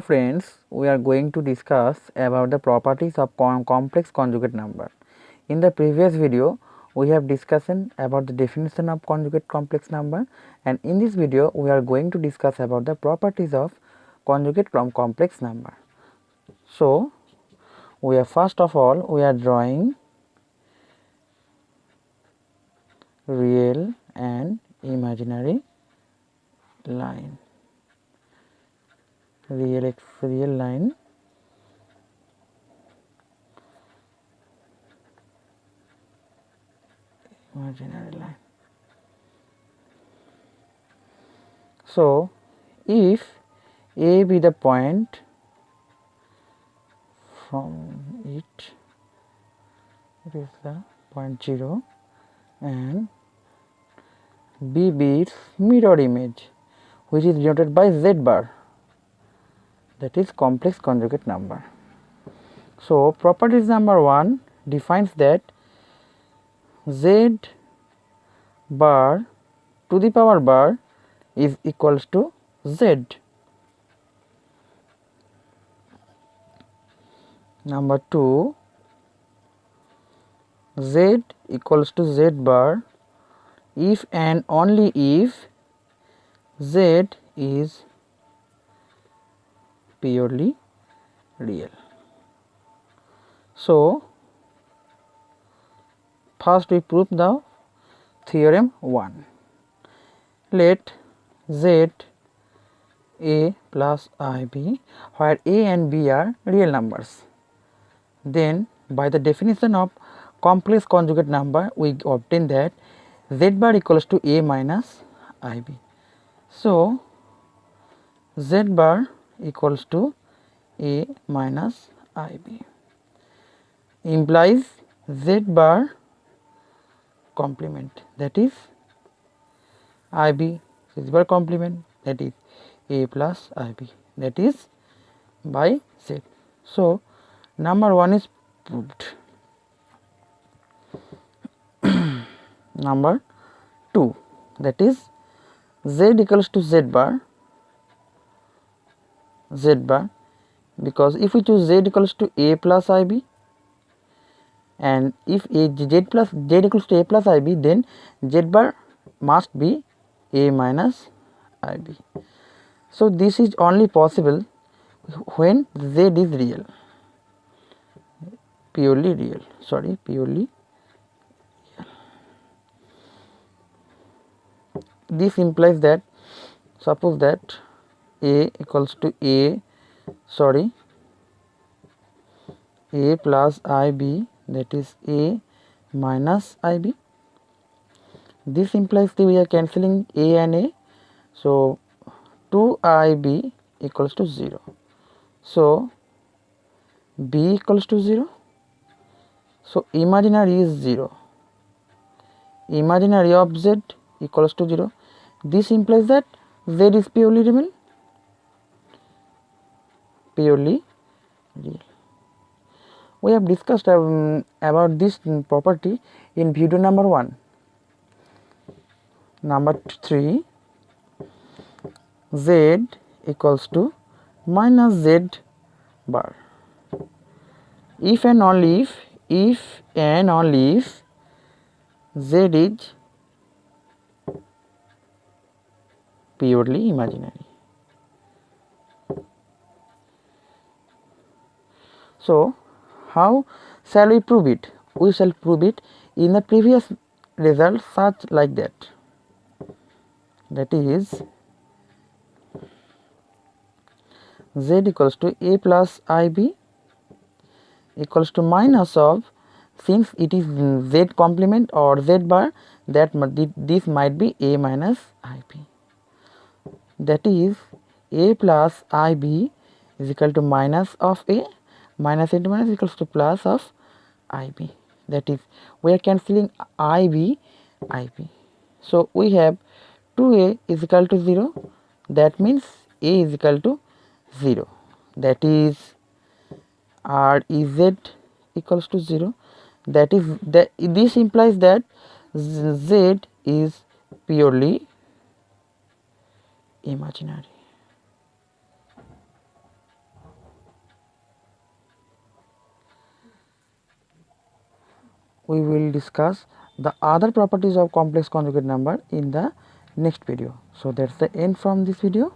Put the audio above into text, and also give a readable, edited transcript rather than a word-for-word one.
Friends, we are going to discuss about the properties of complex conjugate number. In the previous video, we have discussed about the definition of conjugate complex number, and in this video we are going to discuss about the properties of conjugate complex number. So, we are first of all we are drawing real and imaginary line. Real line, imaginary line. So, if A be the point from it is the point 0 and B be its mirror image, which is denoted by Z bar, that is complex conjugate number. So, properties number 1 defines that Z bar to the power bar is equals to Z. Number 2, Z equals to Z bar if and only if Z is purely real. So, first we prove the theorem 1. Let Z A plus I be, where A and B are real numbers. Then by the definition of complex conjugate number, we obtain that Z bar equals to A minus IB. So, Z bar equals to A minus IB implies Z bar complement, that is IB Z bar complement, that is A plus IB, that is by Z. So, number 1 is proved. Number 2, that is Z equals to Z bar, because if we choose Z equals to A plus IB, and if Z equals to A plus IB, then Z bar must be A minus IB. So, this is only possible when Z is real, purely real. This implies that, suppose that A equals to A plus IB, that is A minus IB. This implies that we are cancelling A and A. So, 2IB equals to 0. So, B equals to 0. So, imaginary is 0. Imaginary of Z equals to 0. This implies that Z is purely real. We have discussed about this property in video number 1. Number 3, Z equals to minus Z bar if and only if Z is purely imaginary. So, how shall we prove it? We shall prove it in the previous result such like that. That is Z equals to A plus IB equals to minus of, since it is Z complement or Z bar, that this might be A minus IB. That is A plus IB is equal to minus of A, minus into minus equals to plus of IB. That is, we are cancelling IB. So, we have 2A is equal to 0, that means A is equal to 0, that is REZ equals to 0, that is this implies that Z is purely imaginary. we will discuss the other properties of complex conjugate number in the next video. So that's the end from this video.